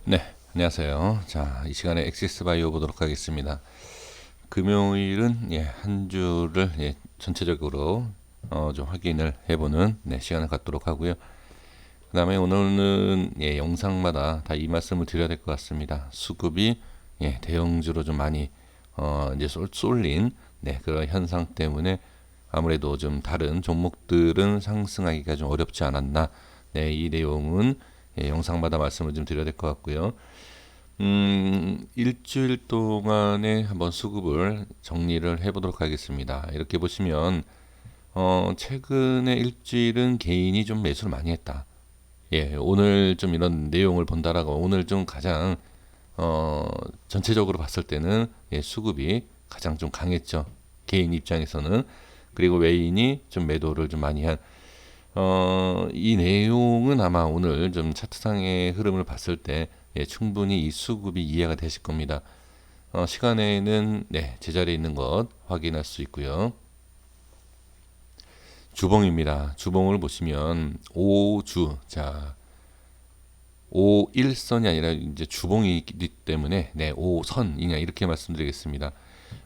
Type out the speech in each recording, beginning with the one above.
네, 안녕하세요. 자, 이 시간에 엑시스바이오 보도록 하겠습니다. 금요일은 한 주를 전체적으로 좀 확인을 해보는 시간을 갖도록 하고요. 그 다음에 오늘은 영상마다 다 이 말씀을 드려야 될 것 같습니다. 수급이 대형주로 좀 많이 이제 쏠린 그런 현상 때문에 아무래도 좀 다른 종목들은 상승하기가 좀 어렵지 않았나. 이 내용은 영상마다 말씀을 좀 드려야 될 것 같고요. 일주일 동안에 한번 수급을 정리를 해보도록 하겠습니다. 이렇게 보시면 최근에 일주일은 개인이 좀 매수를 많이 했다. 오늘 좀 이런 내용을 본다라고 오늘 좀 가장 전체적으로 봤을 때는 수급이 가장 좀 강했죠. 개인 입장에서는. 그리고 외인이 좀 매도를 좀 많이 한 이 내용은 아마 오늘 좀 차트상의 흐름을 봤을 때 충분히 이 수급이 이해가 되실 겁니다. 시간에는 제자리에 있는 것 확인할 수 있고요. 주봉입니다. 주봉을 보시면 5주, 자, 5일선이 아니라 이제 주봉이기 때문에 5선이냐 이렇게 말씀드리겠습니다.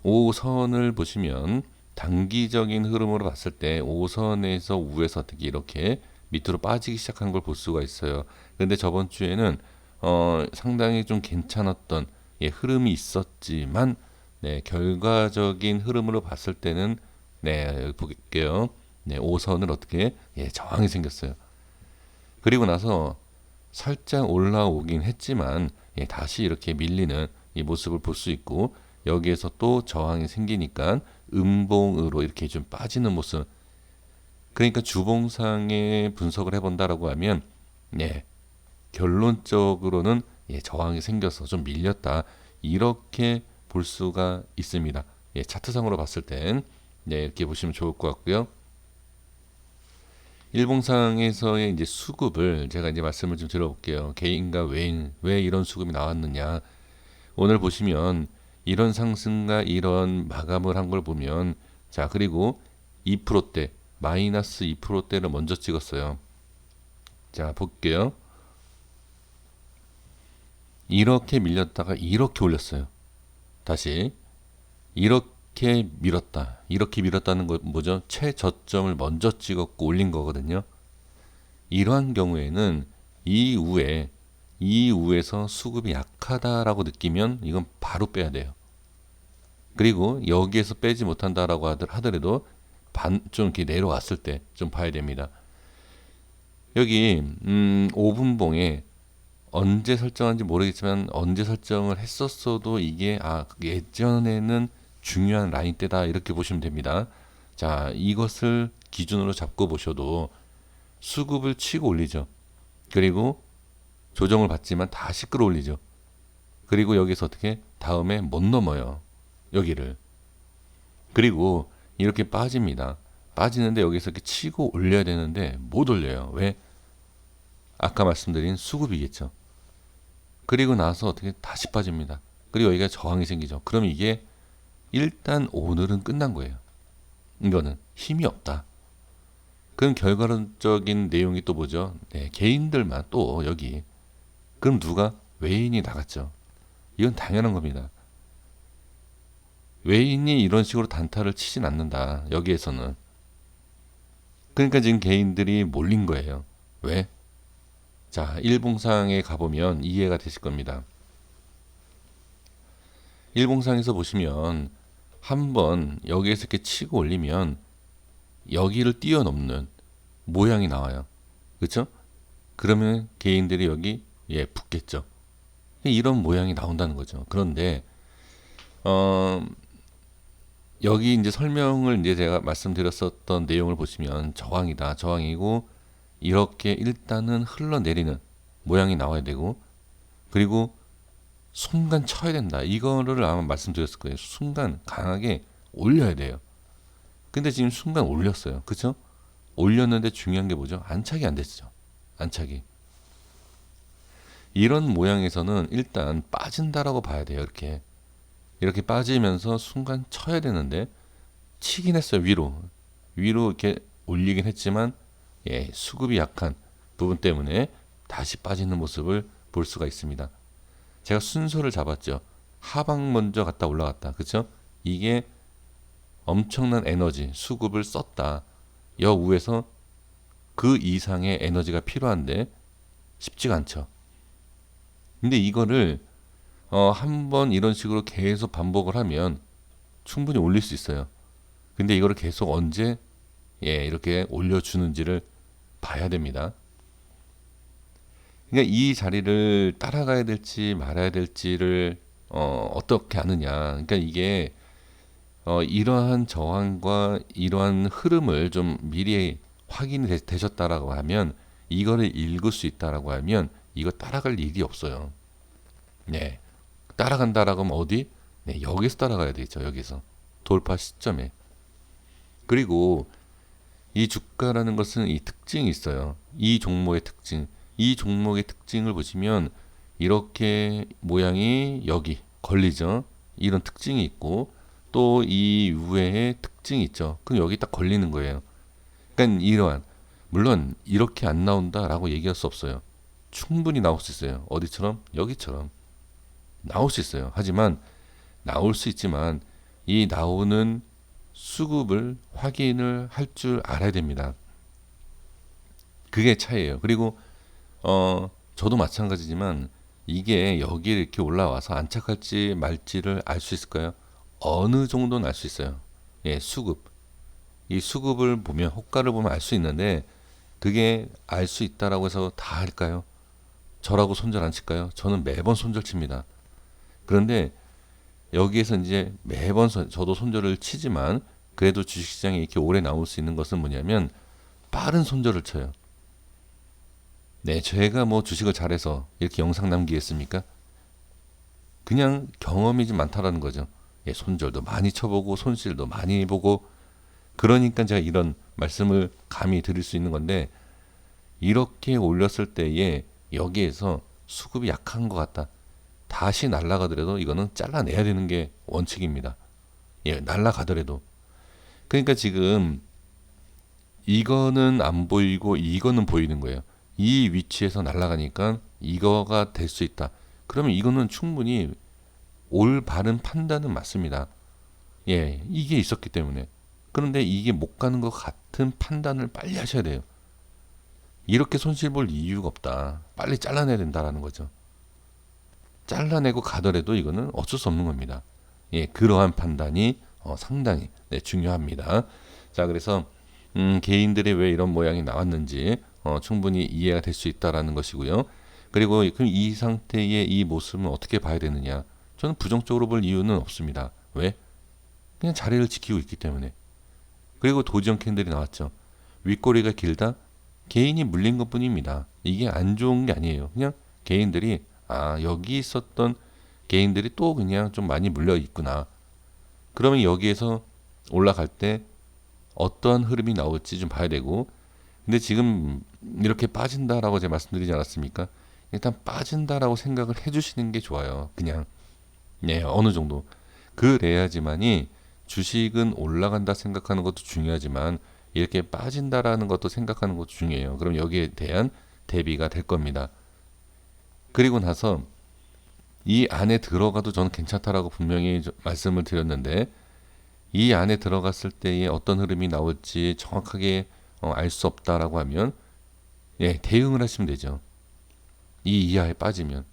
5선을 보시면 단기적인 흐름으로 봤을 때 5선에서 우에서 특히 이렇게 밑으로 빠지기 시작한 걸 볼 수가 있어요. 그런데 저번 주에는 상당히 좀 괜찮았던 흐름이 있었지만 결과적인 흐름으로 봤을 때는 여기 볼게요. 5선을 어떻게 저항이 생겼어요. 그리고 나서 살짝 올라오긴 했지만 다시 이렇게 밀리는 이 모습을 볼 수 있고 여기에서 또 저항이 생기니까 음봉으로 이렇게 좀 빠지는 모습. 그러니까 주봉상의 분석을 해본다라고 하면 결론적으로는 저항이 생겨서 좀 밀렸다 이렇게 볼 수가 있습니다. 차트상으로 봤을 땐 이렇게 보시면 좋을 것 같고요. 일봉상에서의 이제 수급을 제가 이제 말씀을 좀 드려볼게요. 개인과 외인 왜 이런 수급이 나왔느냐. 오늘 보시면 이런 상승과 이런 마감을 한 걸 보면 자 그리고 2%대 마이너스 2%대를 먼저 찍었어요. 자 볼게요. 이렇게 밀렸다가 이렇게 올렸어요. 다시 이렇게 밀었다. 이렇게 밀었다는 건 뭐죠? 최저점을 먼저 찍었고 올린 거거든요. 이러한 경우에는 이후에서 수급이 약하다라고 느끼면 이건 바로 빼야 돼요. 그리고 여기에서 빼지 못한다라고 하더라도 좀 이렇게 내려왔을 때 좀 봐야 됩니다. 여기 5분봉에 언제 설정한지 모르겠지만 언제 설정을 했었어도 이게 예전에는 중요한 라인대다 이렇게 보시면 됩니다. 자 이것을 기준으로 잡고 보셔도 수급을 치고 올리죠. 그리고 조정을 받지만 다시 끌어올리죠. 그리고 여기서 어떻게 다음에 못 넘어요. 여기를. 그리고 이렇게 빠집니다. 빠지는데 여기서 이렇게 치고 올려야 되는데 못 올려요. 왜? 아까 말씀드린 수급이겠죠. 그리고 나서 어떻게 다시 빠집니다. 그리고 여기가 저항이 생기죠. 그럼 이게 일단 오늘은 끝난 거예요. 이거는 힘이 없다. 그럼 결과론적인 내용이 또 뭐죠? 개인들만 또 여기. 그럼 누가? 외인이 나갔죠. 이건 당연한 겁니다. 외인이 이런 식으로 단타를 치진 않는다. 여기에서는. 그러니까 지금 개인들이 몰린 거예요. 왜? 자, 일봉상에 가보면 이해가 되실 겁니다. 일봉상에서 보시면 한번 여기에서 이렇게 치고 올리면 여기를 뛰어넘는 모양이 나와요. 그렇죠? 그러면 개인들이 여기 붙겠죠. 이런 모양이 나온다는 거죠. 그런데 여기 이제 설명을 이제 제가 말씀드렸었던 내용을 보시면 저항이다. 저항이고 이렇게 일단은 흘러내리는 모양이 나와야 되고 그리고 순간 쳐야 된다. 이거를 아마 말씀드렸을 거예요. 순간 강하게 올려야 돼요. 근데 지금 순간 올렸어요. 그렇죠? 올렸는데 중요한 게 뭐죠? 안착이 안 됐죠. 안착이. 이런 모양에서는 일단 빠진다라고 봐야 돼요. 이렇게 빠지면서 순간 쳐야 되는데 치긴 했어요. 위로 이렇게 올리긴 했지만 수급이 약한 부분 때문에 다시 빠지는 모습을 볼 수가 있습니다. 제가 순서를 잡았죠. 하방 먼저 갔다 올라갔다. 그쵸? 이게 엄청난 에너지, 수급을 썼다. 여우에서 그 이상의 에너지가 필요한데 쉽지가 않죠. 근데 이거를 한번 이런 식으로 계속 반복을 하면 충분히 올릴 수 있어요. 근데 이거를 계속 언제 이렇게 올려주는지를 봐야 됩니다. 그러니까 이 자리를 따라가야 될지 말아야 될지를 어떻게 아느냐. 그러니까 이게 이러한 저항과 이러한 흐름을 좀 미리 확인이 되셨다라고 하면 이거를 읽을 수 있다라고 하면 이거 따라갈 일이 없어요. 네. 따라간다라고 하면 어디? 네, 여기서 따라가야 되죠. 여기서. 돌파 시점에. 그리고 이 주가라는 것은 이 특징이 있어요. 이 종목의 특징. 이 종목의 특징을 보시면 이렇게 모양이 여기 걸리죠. 이런 특징이 있고 또 이 위에 특징이 있죠. 그럼 여기 딱 걸리는 거예요. 그러니까 이러한 물론 이렇게 안 나온다라고 얘기할 수 없어요. 충분히 나올 수 있어요. 어디처럼? 여기처럼 나올 수 있어요. 하지만 나올 수 있지만 이 나오는 수급을 확인을 할 줄 알아야 됩니다. 그게 차이예요. 그리고 저도 마찬가지지만 이게 여기에 이렇게 올라와서 안착할지 말지를 알 수 있을까요? 어느 정도는 알 수 있어요. 예, 수급. 이 수급을 보면 호가를 보면 알 수 있는데 그게 알 수 있다라고 해서 다 할까요? 저라고 손절 안 칠까요? 저는 매번 손절 칩니다. 그런데 여기에서 이제 매번 저도 손절을 치지만 그래도 주식시장에 이렇게 오래 나올 수 있는 것은 뭐냐면 빠른 손절을 쳐요. 네, 제가 뭐 주식을 잘해서 이렇게 영상 남기겠습니까? 그냥 경험이 좀 많다라는 거죠. 예, 손절도 많이 쳐보고 손실도 많이 보고 그러니까 제가 이런 말씀을 감히 드릴 수 있는 건데 이렇게 올렸을 때에 여기에서 수급이 약한 것 같다. 다시 날아가더라도 이거는 잘라내야 되는 게 원칙입니다. 예, 날아가더라도. 그러니까 지금 이거는 안 보이고 이거는 보이는 거예요. 이 위치에서 날아가니까 이거가 될 수 있다. 그러면 이거는 충분히 올바른 판단은 맞습니다. 예, 이게 있었기 때문에. 그런데 이게 못 가는 것 같은 판단을 빨리 하셔야 돼요. 이렇게 손실 볼 이유가 없다. 빨리 잘라내야 된다라는 거죠. 잘라내고 가더라도 이거는 어쩔 수 없는 겁니다. 예, 그러한 판단이 상당히 중요합니다. 자, 그래서 개인들이 왜 이런 모양이 나왔는지 충분히 이해가 될 수 있다라는 것이고요. 그리고 그럼 이 상태의 이 모습은 어떻게 봐야 되느냐? 저는 부정적으로 볼 이유는 없습니다. 왜? 그냥 자리를 지키고 있기 때문에. 그리고 도지형 캔들이 나왔죠. 윗꼬리가 길다? 개인이 물린 것 뿐입니다. 이게 안 좋은 게 아니에요. 그냥 개인들이 여기 있었던 개인들이 또 그냥 좀 많이 물려 있구나. 그러면 여기에서 올라갈 때 어떠한 흐름이 나올지 좀 봐야 되고 근데 지금 이렇게 빠진다라고 제가 말씀드리지 않았습니까? 일단 빠진다라고 생각을 해주시는 게 좋아요. 그냥 네, 어느 정도 그래야지만이 주식은 올라간다 생각하는 것도 중요하지만 이렇게 빠진다라는 것도 생각하는 것도 중요해요. 그럼 여기에 대한 대비가 될 겁니다. 그리고 나서 이 안에 들어가도 저는 괜찮다라고 분명히 말씀을 드렸는데 이 안에 들어갔을 때에 어떤 흐름이 나올지 정확하게 알 수 없다라고 하면 대응을 하시면 되죠. 이 이하에 빠지면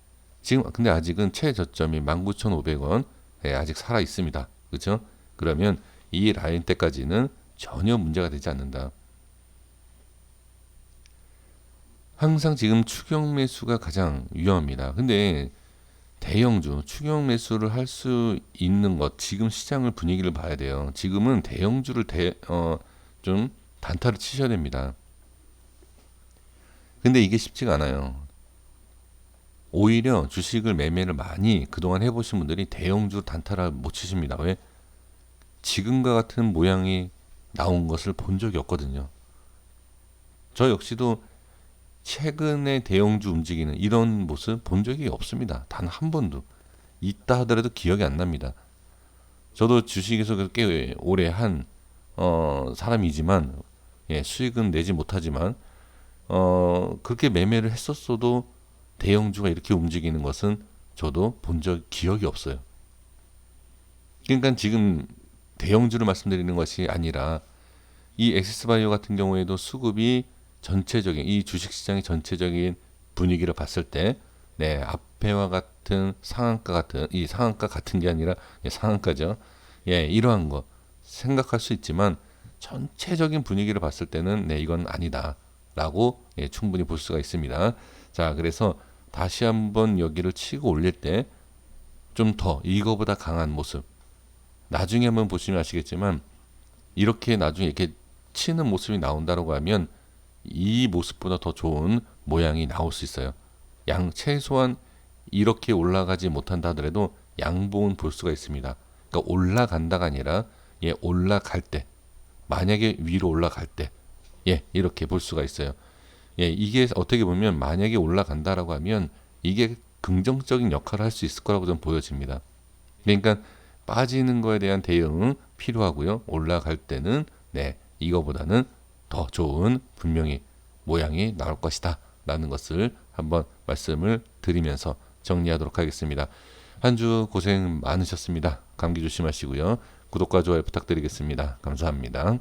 지금 근데 아직은 최저점이 19,500원 아직 살아 있습니다. 그렇죠? 그러면 이 라인 때까지는 전혀 문제가 되지 않는다. 항상 지금 추격 매수가 가장 위험합니다. 근데 대형주 추격 매수를 할 수 있는 것 지금 시장을 분위기를 봐야 돼요. 지금은 대형주를 좀 단타를 치셔야 됩니다. 근데 이게 쉽지가 않아요. 오히려 주식을 매매를 많이 그동안 해보신 분들이 대형주 단타를 못 치십니다. 왜? 지금과 같은 모양이 나온 것을 본 적이 없거든요. 저 역시도 최근에 대형주 움직이는 이런 모습 본 적이 없습니다. 단 한 번도. 있다 하더라도 기억이 안 납니다. 저도 주식에서 꽤 오래 한 사람이지만 수익은 내지 못하지만 그렇게 매매를 했었어도 대형주가 이렇게 움직이는 것은 저도 본 적 기억이 없어요. 그러니까 지금 대형주를 말씀드리는 것이 아니라 이 엑시스바이오 같은 경우에도 수급이 전체적인 이 주식시장의 전체적인 분위기를 봤을 때, 네, 앞에와 같은 상한가 같은 이 상한가 같은 게 아니라 상한가죠. 예, 이러한 거 생각할 수 있지만 전체적인 분위기를 봤을 때는 네, 이건 아니다라고 예, 충분히 볼 수가 있습니다. 자, 그래서 다시 한번 여기를 치고 올릴 때 좀 더 이거보다 강한 모습. 나중에 한번 보시면 아시겠지만 이렇게 나중에 이렇게 치는 모습이 나온다고 하면 이 모습보다 더 좋은 모양이 나올 수 있어요. 최소한 이렇게 올라가지 못한다 하더라도 양봉은 볼 수가 있습니다. 그러니까 올라간다가 아니라 예, 올라갈 때, 만약에 위로 올라갈 때, 예, 이렇게 볼 수가 있어요. 예, 이게 어떻게 보면 만약에 올라간다라고 하면 이게 긍정적인 역할을 할 수 있을 거라고 좀 보여집니다. 그러니까 빠지는 거에 대한 대응은 필요하고요. 올라갈 때는 네, 이거보다는 더 좋은 분명히 모양이 나올 것이다 라는 것을 한번 말씀을 드리면서 정리하도록 하겠습니다. 한 주 고생 많으셨습니다. 감기 조심하시고요. 구독과 좋아요 부탁드리겠습니다. 감사합니다.